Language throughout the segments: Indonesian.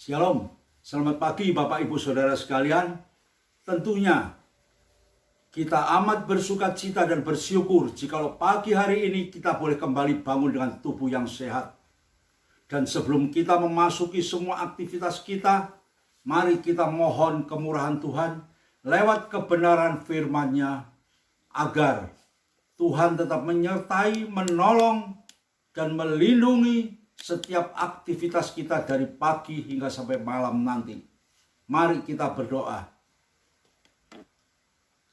Shalom, selamat pagi Bapak Ibu Saudara sekalian. Tentunya kita amat bersuka cita dan bersyukur jikalau pagi hari ini kita boleh kembali bangun dengan tubuh yang sehat. Dan sebelum kita memasuki semua aktivitas kita, mari kita mohon kemurahan Tuhan lewat kebenaran firman-Nya agar Tuhan tetap menyertai, menolong, dan melindungi setiap aktivitas kita dari pagi hingga sampai malam nanti. Mari kita berdoa.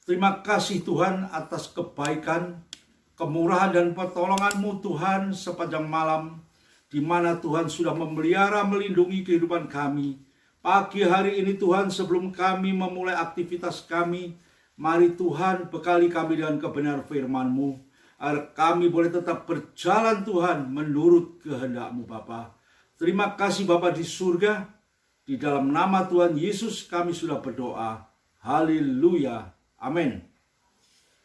Terima kasih Tuhan atas kebaikan, kemurahan dan pertolongan-Mu Tuhan sepanjang malam, di mana Tuhan sudah memelihara, melindungi kehidupan kami. Pagi hari ini Tuhan, sebelum kami memulai aktivitas kami, mari Tuhan bekali kami dengan kebenaran firman-Mu, agar kami boleh tetap berjalan Tuhan menurut kehendak-Mu Bapa. Terima kasih Bapa di surga. Di dalam nama Tuhan Yesus kami sudah berdoa. Haleluya. Amin.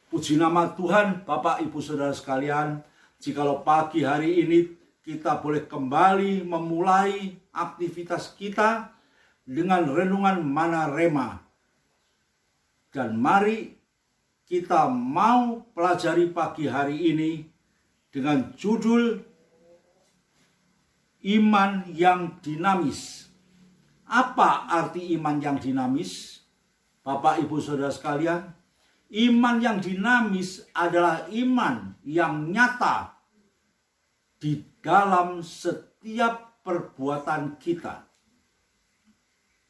Puji nama Tuhan Bapak Ibu Saudara sekalian. Jikalau pagi hari ini kita boleh kembali memulai aktivitas kita dengan renungan Mana Rema. Dan mari kita mau pelajari pagi hari ini dengan judul Iman yang Dinamis. Apa arti iman yang dinamis? Bapak Ibu Saudara sekalian, iman yang dinamis adalah iman yang nyata di dalam setiap perbuatan kita.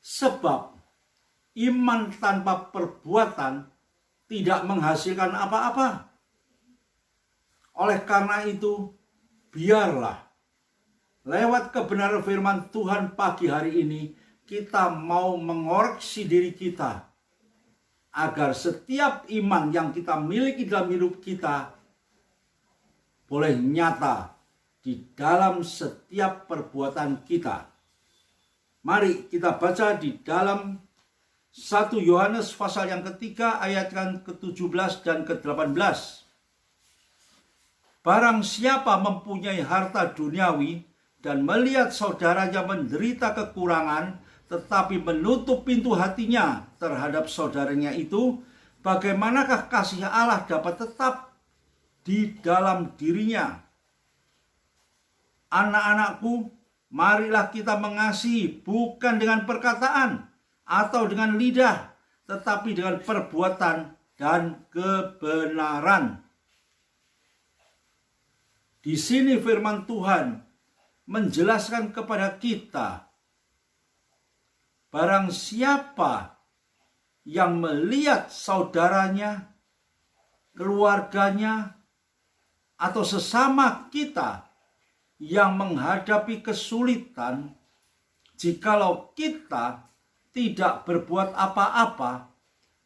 Sebab iman tanpa perbuatan tidak menghasilkan apa-apa. Oleh karena itu, biarlah lewat kebenaran firman Tuhan pagi hari ini kita mau mengoreksi diri kita agar setiap iman yang kita miliki dalam hidup kita boleh nyata di dalam setiap perbuatan kita. Mari kita baca di dalam 1 Yohanes pasal yang ketiga ayat yang ke-17 dan ke-18. Barang siapa mempunyai harta duniawi dan melihat saudaranya menderita kekurangan, tetapi menutup pintu hatinya terhadap saudaranya itu, bagaimanakah kasih Allah dapat tetap di dalam dirinya? Anak-anakku, marilah kita mengasihi bukan dengan perkataan atau dengan lidah, tetapi dengan perbuatan dan kebenaran. Di sini firman Tuhan menjelaskan kepada kita, barang siapa yang melihat saudaranya, keluarganya, atau sesama kita yang menghadapi kesulitan, jikalau kita tidak berbuat apa-apa,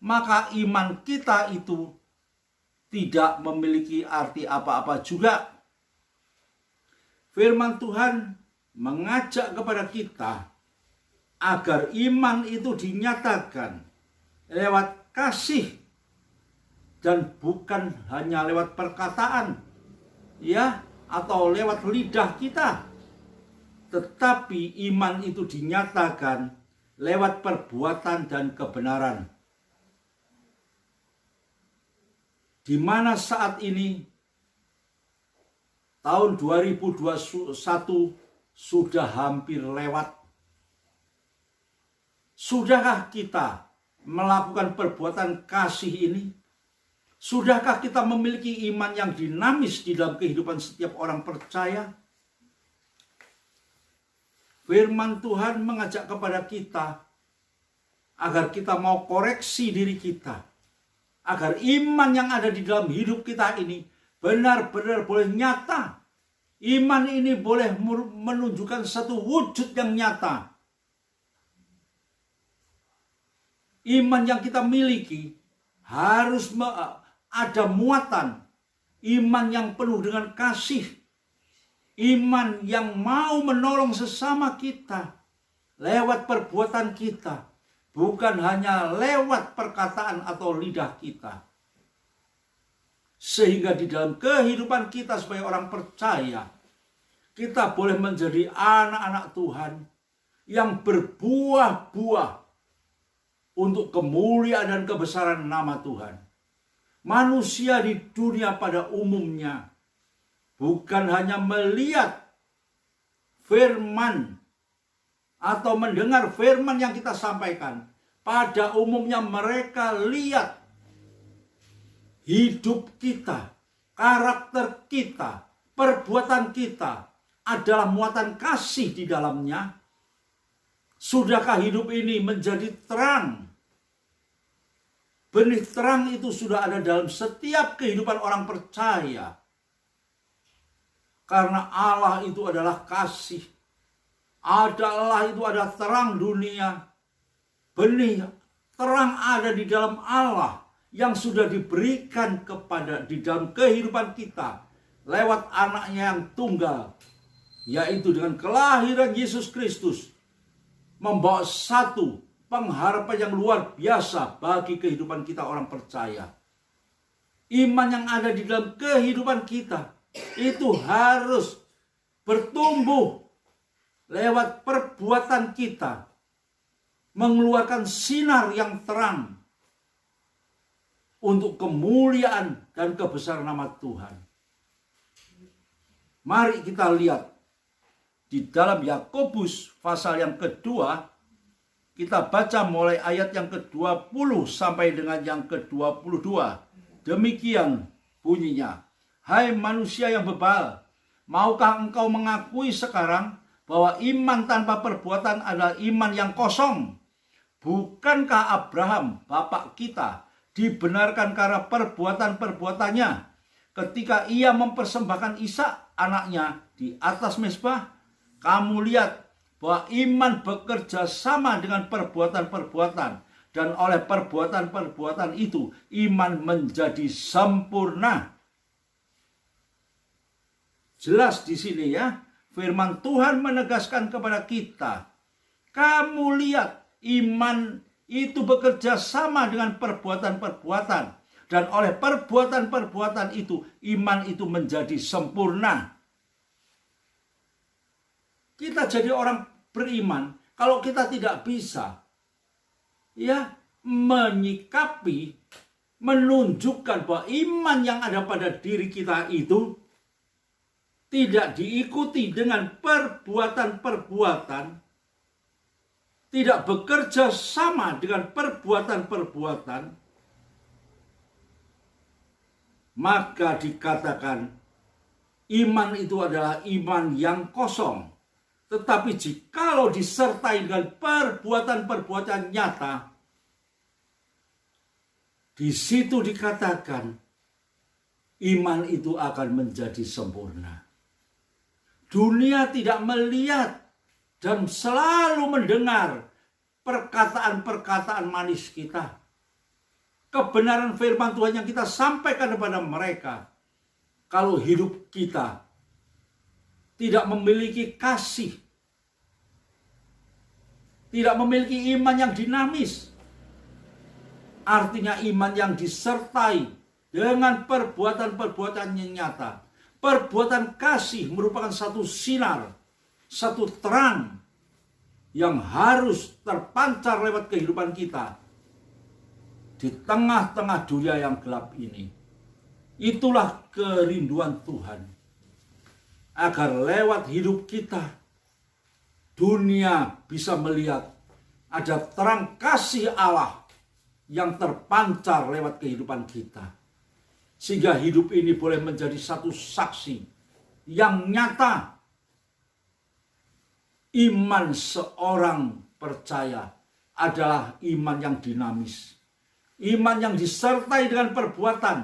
maka iman kita itu tidak memiliki arti apa-apa juga. Firman Tuhan mengajak kepada kita agar iman itu dinyatakan lewat kasih dan bukan hanya lewat perkataan, ya, atau lewat lidah kita. Tetapi iman itu dinyatakan lewat perbuatan dan kebenaran. Di mana saat ini tahun 2021 sudah hampir lewat. Sudahkah kita melakukan perbuatan kasih ini? Sudahkah kita memiliki iman yang dinamis di dalam kehidupan setiap orang percaya? Firman Tuhan mengajak kepada kita agar kita mau koreksi diri kita, agar iman yang ada di dalam hidup kita ini benar-benar boleh nyata. Iman ini boleh menunjukkan satu wujud yang nyata. Iman yang kita miliki harus ada muatan. Iman yang penuh dengan kasih. Iman yang mau menolong sesama kita lewat perbuatan kita, bukan hanya lewat perkataan atau lidah kita. Sehingga di dalam kehidupan kita sebagai orang percaya, kita boleh menjadi anak-anak Tuhan yang berbuah-buah untuk kemuliaan dan kebesaran nama Tuhan. Manusia di dunia pada umumnya bukan hanya melihat firman atau mendengar firman yang kita sampaikan. Pada umumnya mereka lihat hidup kita, karakter kita, perbuatan kita adalah muatan kasih di dalamnya. Sudahkah hidup ini menjadi terang? Benih terang itu sudah ada dalam setiap kehidupan orang percaya. Karena Allah itu adalah kasih. Allah itu adalah terang dunia. Benih terang ada di dalam Allah yang sudah diberikan kepada di dalam kehidupan kita lewat anaknya yang tunggal, yaitu dengan kelahiran Yesus Kristus, membawa satu pengharapan yang luar biasa bagi kehidupan kita orang percaya. Iman yang ada di dalam kehidupan kita itu harus bertumbuh lewat perbuatan kita, mengeluarkan sinar yang terang untuk kemuliaan dan kebesaran nama Tuhan. Mari kita lihat di dalam Yakobus pasal yang kedua, kita baca mulai ayat yang ke-20 sampai dengan yang ke-22. Demikian bunyinya. Hai manusia yang bebal, maukah engkau mengakui sekarang bahwa iman tanpa perbuatan adalah iman yang kosong? Bukankah Abraham, bapak kita, dibenarkan karena perbuatan-perbuatannya ketika ia mempersembahkan Ishak anaknya di atas mezbah? Kamu lihat bahwa iman bekerja sama dengan perbuatan-perbuatan, dan oleh perbuatan-perbuatan itu iman menjadi sempurna. Jelas di sini ya, firman Tuhan menegaskan kepada kita, kamu lihat iman itu bekerja sama dengan perbuatan-perbuatan, dan oleh perbuatan-perbuatan itu iman itu menjadi sempurna. Kita jadi orang beriman kalau kita tidak bisa ya menyikapi, menunjukkan bahwa iman yang ada pada diri kita itu tidak diikuti dengan perbuatan-perbuatan, tidak bekerja sama dengan perbuatan-perbuatan, maka dikatakan iman itu adalah iman yang kosong. Tetapi jikalau disertai dengan perbuatan-perbuatan nyata, di situ dikatakan iman itu akan menjadi sempurna. Dunia tidak melihat dan selalu mendengar perkataan-perkataan manis kita, kebenaran firman Tuhan yang kita sampaikan kepada mereka. Kalau hidup kita tidak memiliki kasih, tidak memiliki iman yang dinamis, artinya iman yang disertai dengan perbuatan-perbuatan yang nyata. Perbuatan kasih merupakan satu sinar, satu terang yang harus terpancar lewat kehidupan kita di tengah-tengah dunia yang gelap ini. Itulah kerinduan Tuhan, agar lewat hidup kita dunia bisa melihat ada terang kasih Allah yang terpancar lewat kehidupan kita, sehingga hidup ini boleh menjadi satu saksi yang nyata. Iman seorang percaya adalah iman yang dinamis, iman yang disertai dengan perbuatan,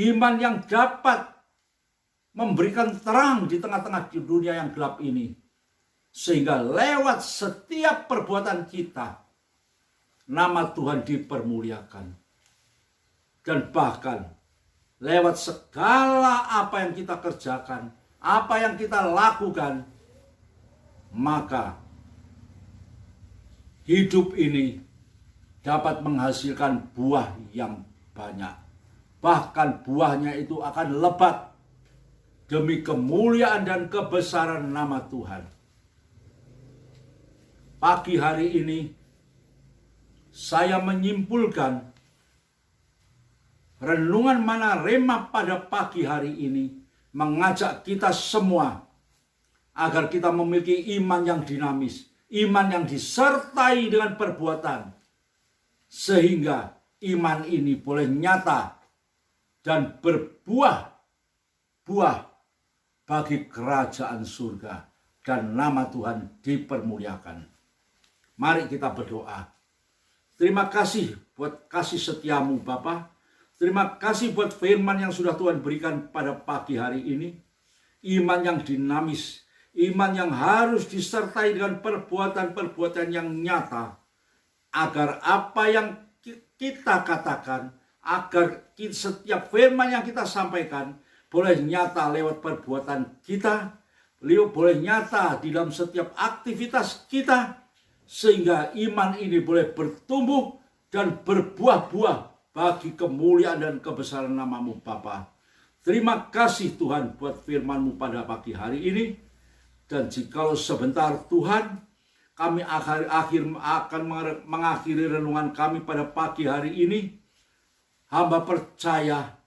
iman yang dapat memberikan terang di tengah-tengah dunia yang gelap ini, sehingga lewat setiap perbuatan kita nama Tuhan dipermuliakan, dan bahkan lewat segala apa yang kita kerjakan, apa yang kita lakukan, maka hidup ini dapat menghasilkan buah yang banyak. Bahkan buahnya itu akan lebat demi kemuliaan dan kebesaran nama Tuhan. pagi hari ini saya menyimpulkan renungan Mana Rema pada pagi hari ini mengajak kita semua agar kita memiliki iman yang dinamis, iman yang disertai dengan perbuatan, sehingga iman ini boleh nyata dan berbuah bagi kerajaan surga dan nama Tuhan dipermuliakan. Mari kita berdoa. Terima kasih buat kasih setiamu Bapa. Terima kasih buat firman yang sudah Tuhan berikan pada pagi hari ini. Iman yang dinamis, iman yang harus disertai dengan perbuatan-perbuatan yang nyata, agar apa yang kita katakan, agar setiap firman yang kita sampaikan boleh nyata lewat perbuatan kita, boleh nyata di dalam setiap aktivitas kita, sehingga iman ini boleh bertumbuh dan berbuah-buah bagi kemuliaan dan kebesaran nama-Mu Bapa. Terima kasih Tuhan buat firman-Mu pada pagi hari ini. Dan jikalau sebentar Tuhan, kami akan mengakhiri renungan kami pada pagi hari ini. Hamba percaya,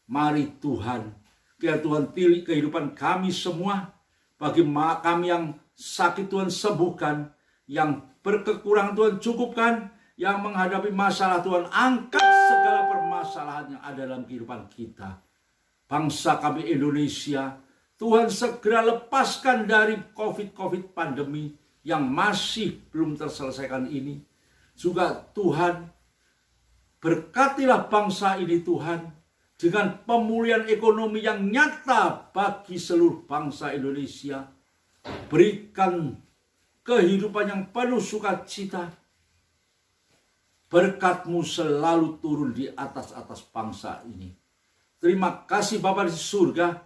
mari Tuhan, biar Tuhan pilih kehidupan kami semua. Bagi kami yang sakit Tuhan sembuhkan, yang berkekurangan Tuhan cukupkan, yang menghadapi masalah Tuhan angkat segala permasalahan yang ada dalam kehidupan kita. Bangsa kami Indonesia, Tuhan segera lepaskan dari COVID pandemi yang masih belum terselesaikan ini. Juga Tuhan, berkatilah bangsa ini Tuhan, dengan pemulihan ekonomi yang nyata bagi seluruh bangsa Indonesia. Berikan kehidupan yang penuh sukacita. Berkat-Mu selalu turun di atas bangsa ini. Terima kasih Bapa di surga.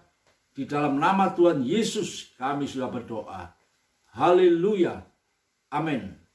Di dalam nama Tuhan Yesus kami sudah berdoa. Haleluya. Amin.